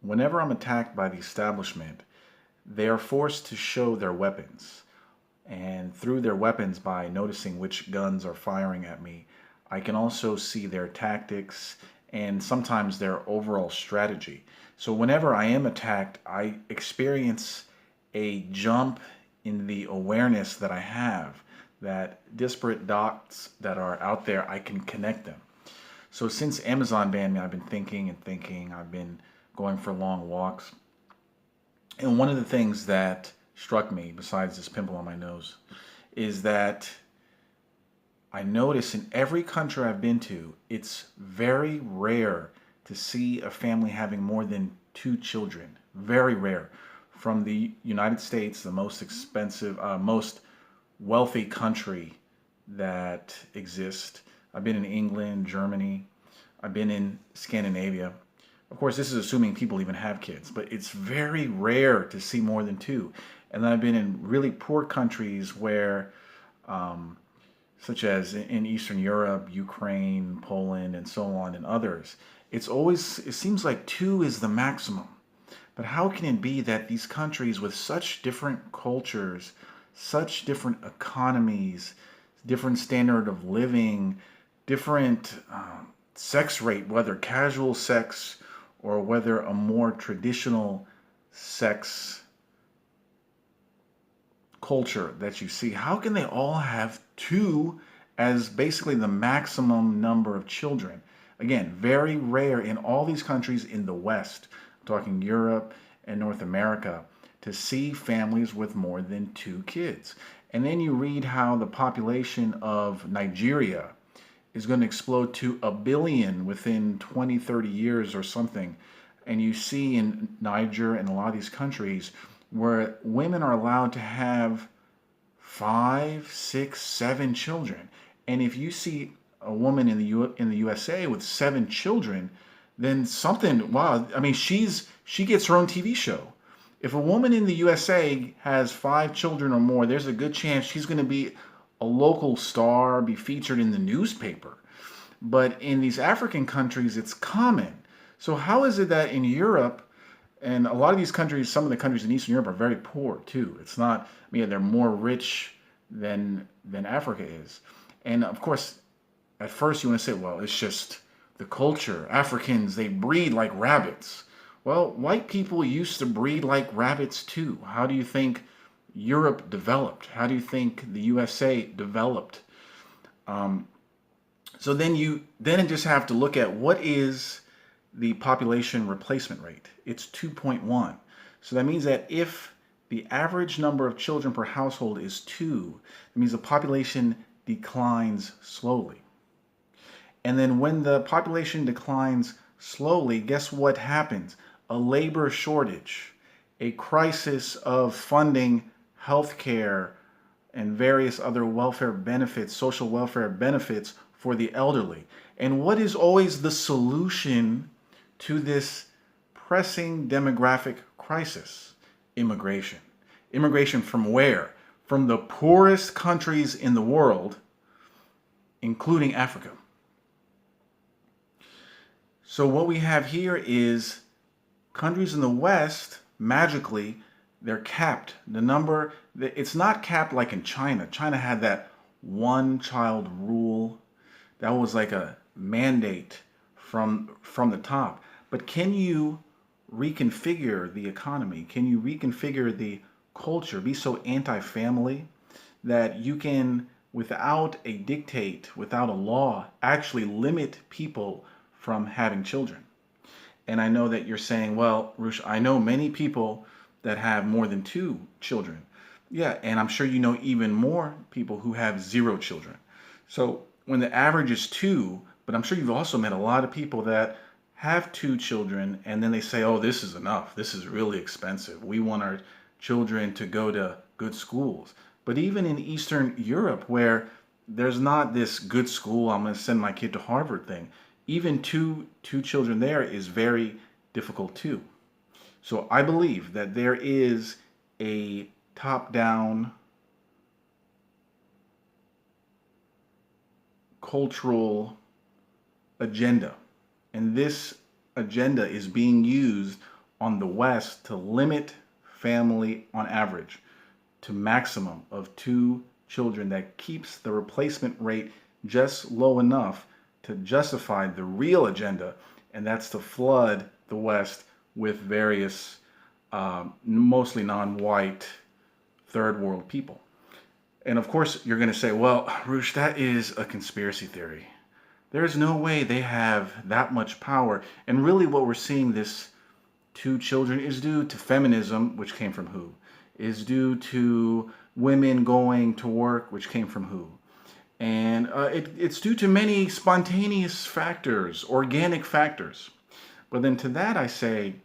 whenever I'm attacked by the establishment, they are forced to show their weapons. And through their weapons, by noticing which guns are firing at me, I can also see their tactics and sometimes their overall strategy. So whenever I am attacked, I experience a jump in the awareness that I have, that disparate dots that are out there, I can connect them. So since Amazon banned me, I've been thinking and thinking. I've been going for long walks. And one of the things that struck me, besides this pimple on my nose, is that I notice in every country I've been to, it's very rare to see a family having more than two children. Very rare. From the United States, the most expensive, most wealthy country that exists. I've been in England, Germany. I've been in Scandinavia. Of course, this is assuming people even have kids, but it's very rare to see more than two. And then I've been in really poor countries where, such as in Eastern Europe, Ukraine, Poland, and so on, and others. It seems like two is the maximum. But how can it be that these countries with such different cultures, such different economies, different standard of living, different sex rate, whether casual sex or whether a more traditional sex culture that you see, how can they all have two as basically the maximum number of children? Again, very rare in all these countries in the West, I'm talking Europe and North America, to see families with more than two kids. And then you read how the population of Nigeria is going to explode to 1 billion within 20, 30 years or something. And you see in Niger and a lot of these countries where women are allowed to have 5, 6, 7 children. And if you see a woman in the USA with 7 children, then something, wow, I mean, she gets her own TV show. If a woman in the USA has 5 children or more, there's a good chance she's going to be a local star, be featured in the newspaper. But in these African countries, it's common. So how is it that in Europe, and a lot of these countries, some of the countries in Eastern Europe are very poor too. It's not, I mean, they're more rich than Africa is. And of course, at first you want to say, well, it's just the culture. Africans, they breed like rabbits. Well, white people used to breed like rabbits too. How do you think Europe developed? How do you think the USA developed? So then you just have to look at what is the population replacement rate. It's 2.1. So that means that if the average number of children per household is 2, that means the population declines slowly. And then when the population declines slowly, guess what happens? A labor shortage, a crisis of funding healthcare and various other welfare benefits, social welfare benefits for the elderly. And what is always the solution to this pressing demographic crisis? Immigration. Immigration from where? From the poorest countries in the world, including Africa. So what we have here is countries in the West, magically, they're capped. The number, it's not capped like in China. China had that one-child rule. That was like a mandate from the top. But can you reconfigure the economy? Can you reconfigure the culture? Be so anti-family that you can, without a dictate, without a law, actually limit people from having children. And I know that you're saying, well, Roosh, I know many people that have more than 2 children. Yeah, and I'm sure you know even more people who have 0 children. So when the average is 2, but I'm sure you've also met a lot of people that have 2 children and then they say, oh, this is enough. This is really expensive. We want our children to go to good schools. But even in Eastern Europe, where there's not this good school, I'm going to send my kid to Harvard thing, even two children there is very difficult too. So I believe that there is a top-down cultural agenda. And this agenda is being used on the West to limit family on average to maximum of 2 children. That keeps the replacement rate just low enough to justify the real agenda, and that's to flood the West with various, mostly non-white, third world people. And of course, you're going to say, well, Roosh, that is a conspiracy theory. There's no way they have that much power. And really, what we're seeing this 2 children is due to feminism, which came from who? Is due to women going to work, which came from who? And it's due to many spontaneous factors, organic factors. But then to that I say,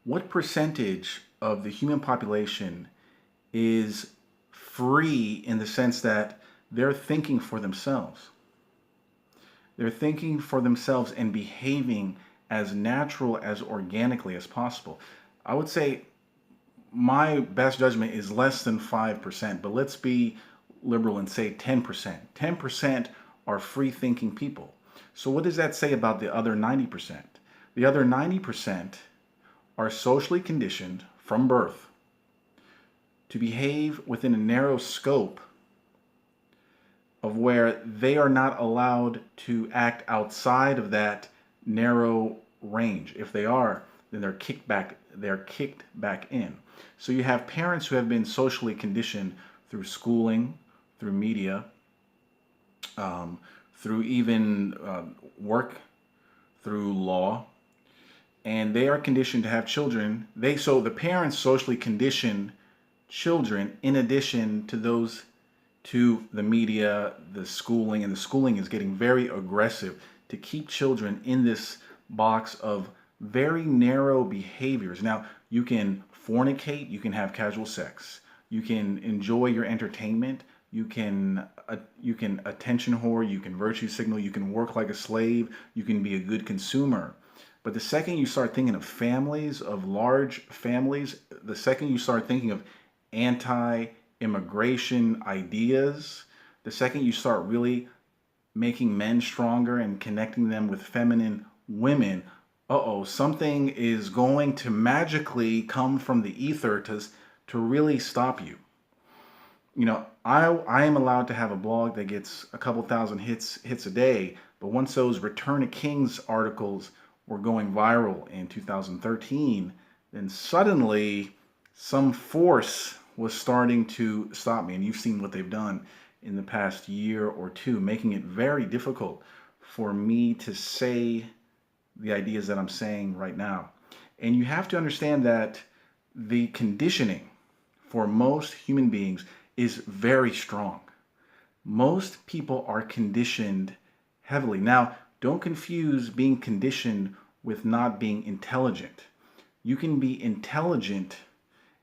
what percentage of the human population is free in the sense that they're thinking for themselves? They're thinking for themselves and behaving as natural, as organically as possible. I would say my best judgment is less than 5%, but let's be liberal and say 10%. 10% are free thinking people. So what does that say about the other 90%? The other 90% are socially conditioned from birth to behave within a narrow scope of where they are not allowed to act outside of that narrow range. If they are, then they're kicked back in. So you have parents who have been socially conditioned through schooling, through media, through even work, through law, and they are conditioned to have children. So the parents socially condition children in addition to those, to the media, the schooling, and the schooling is getting very aggressive to keep children in this box of very narrow behaviors. Now, you can fornicate, you can have casual sex, you can enjoy your entertainment, you can attention whore, you can virtue signal, you can work like a slave, you can be a good consumer. But the second you start thinking of families, of large families, the second you start thinking of anti-immigration ideas, the second you start really making men stronger and connecting them with feminine women, something is going to magically come from the ether to really stop you. You know, I am allowed to have a blog that gets a couple thousand hits a day, but once those Return of Kings articles were going viral in 2013, then suddenly some force was starting to stop me. And you've seen what they've done in the past year or two, making it very difficult for me to say the ideas that I'm saying right now. And you have to understand that the conditioning for most human beings is very strong. Most people are conditioned heavily. Now, don't confuse being conditioned with not being intelligent. You can be intelligent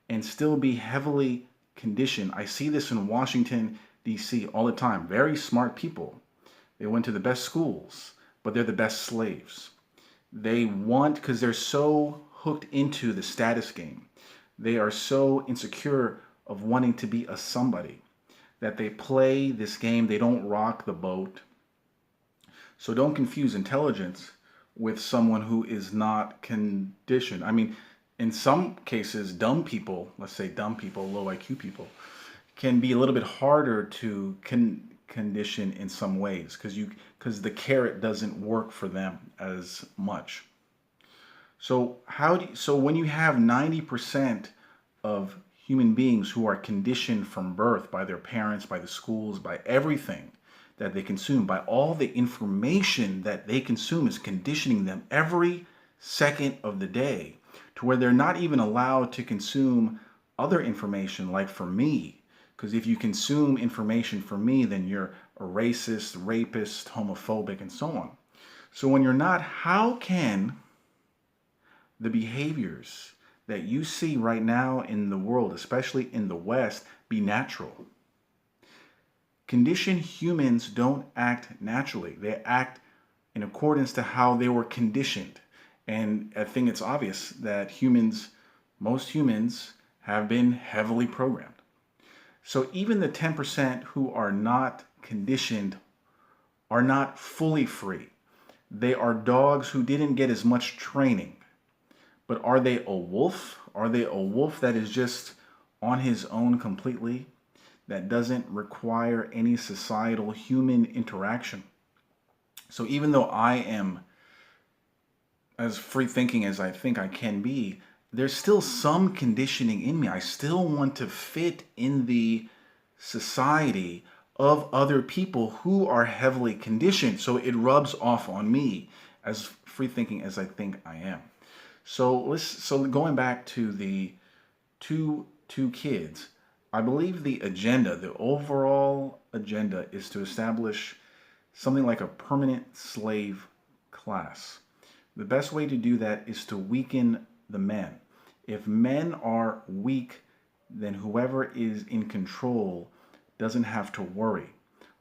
and still be heavily conditioned. I see this in Washington, D.C. all the time. Very smart people. They went to the best schools, but they're the best slaves. They want, because they're so hooked into the status game, they are so insecure of wanting to be a somebody that they play this game. They don't rock the boat. So don't confuse intelligence with someone who is not conditioned. I mean, in some cases, dumb people, let's say dumb people, low IQ people, can be a little bit harder to condition in some ways because the carrot doesn't work for them as much. So so when you have 90% of human beings who are conditioned from birth by their parents, by the schools, by everything that they consume, by all the information that they consume is conditioning them every second of the day, to where they're not even allowed to consume other information, like for me. Because if you consume information for me, then you're a racist, rapist, homophobic, and so on. So when you're not, how can the behaviors that you see right now in the world, especially in the West, be natural? Conditioned humans don't act naturally. They act in accordance to how they were conditioned. And I think it's obvious that most humans, have been heavily programmed. So even the 10% who are not conditioned are not fully free. They are dogs who didn't get as much training, But are they a wolf? Are they a wolf that is just on his own completely, that doesn't require any societal human interaction? So even though I am as free thinking as I think I can be, there's still some conditioning in me. I still want to fit in the society of other people who are heavily conditioned. So it rubs off on me as free thinking as I think I am. So going back to the two kids, I believe the agenda, the overall agenda is to establish something like a permanent slave class. The best way to do that is to weaken the men. If men are weak, then whoever is in control doesn't have to worry.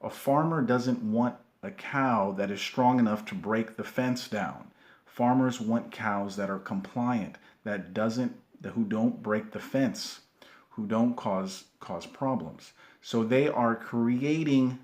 A farmer doesn't want a cow that is strong enough to break the fence down. Farmers want cows that are compliant, who don't break the fence, who don't cause problems. So they are creating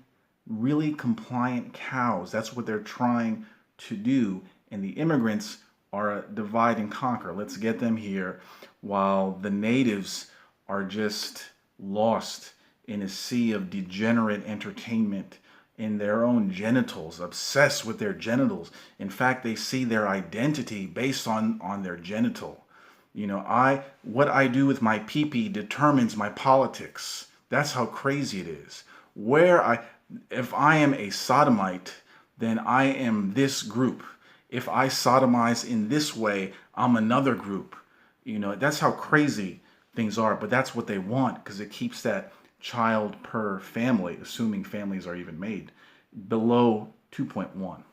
really compliant cows. That's what they're trying to do. And the immigrants are a divide and conquer. Let's get them here while the natives are just lost in a sea of degenerate entertainment in their own genitals, obsessed with their genitals. In fact, they see their identity based on their genital. What I do with my pee-pee determines my politics. That's how crazy it is. If I am a sodomite, then I am this group. If I sodomize in this way, I'm another group. That's how crazy things are, but that's what they want because it keeps that child per family, assuming families are even made, below 2.1.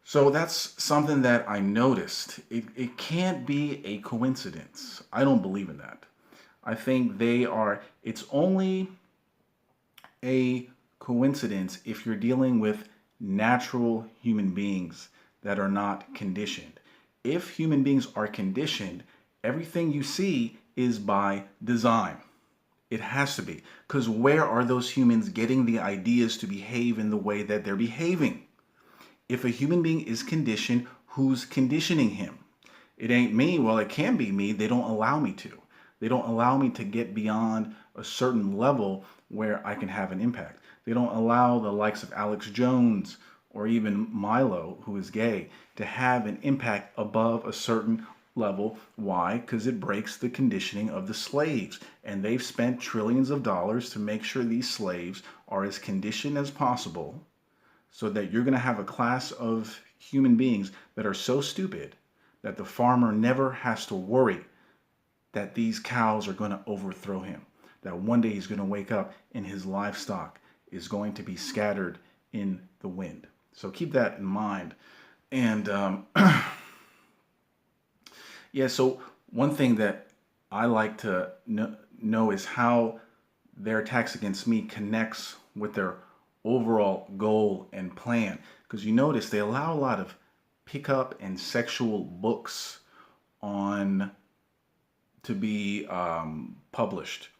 So that's something that I noticed. It can't be a coincidence. I don't believe in that. I think it's only a coincidence if you're dealing with natural human beings that are not conditioned. If human beings are conditioned, everything you see is by design. It has to be. Because where are those humans getting the ideas to behave in the way that they're behaving? If a human being is conditioned, who's conditioning him? It ain't me. Well, it can be me. They don't allow me to. They don't allow me to get beyond a certain level where I can have an impact. They don't allow the likes of Alex Jones or even Milo, who is gay, to have an impact above a certain level. Why? Because it breaks the conditioning of the slaves. And they've spent trillions of dollars to make sure these slaves are as conditioned as possible so that you're going to have a class of human beings that are so stupid that the farmer never has to worry that these cows are going to overthrow him. That one day he's going to wake up and his livestock is going to be scattered in the wind. So keep that in mind. And yeah, so one thing that I like to know is how their attacks against me connects with their overall goal and plan. Because you notice they allow a lot of pickup and sexual books to be published.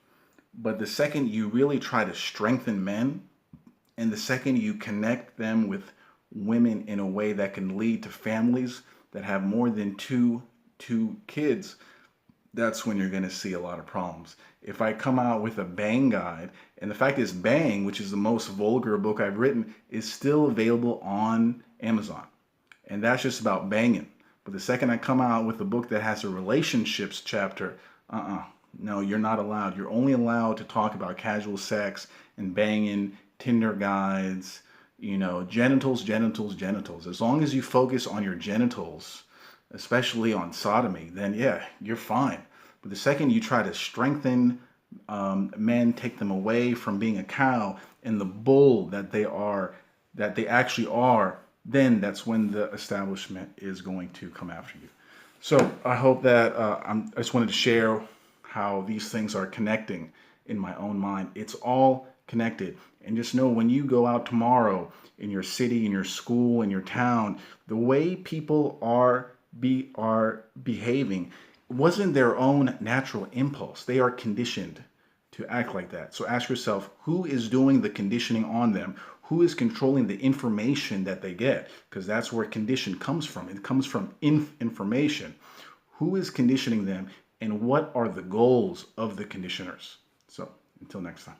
But the second you really try to strengthen men, and the second you connect them with women in a way that can lead to families that have more than two kids, that's when you're going to see a lot of problems. If I come out with a bang guide, and the fact is Bang, which is the most vulgar book I've written, is still available on Amazon. And that's just about banging. But the second I come out with a book that has a relationships chapter, no, you're not allowed. You're only allowed to talk about casual sex and banging, Tinder guides, genitals. As long as you focus on your genitals, especially on sodomy, then yeah, you're fine. But the second you try to strengthen men, take them away from being a cow and the bull that they actually are, then that's when the establishment is going to come after you. So I hope that I just wanted to share how these things are connecting in my own mind. It's all connected. And just know when you go out tomorrow in your city, in your school, in your town, the way people are behaving wasn't their own natural impulse. They are conditioned to act like that. So ask yourself, who is doing the conditioning on them? Who is controlling the information that they get? Because that's where condition comes from. It comes from information. who is conditioning them, and what are the goals of the conditioners. So until next time.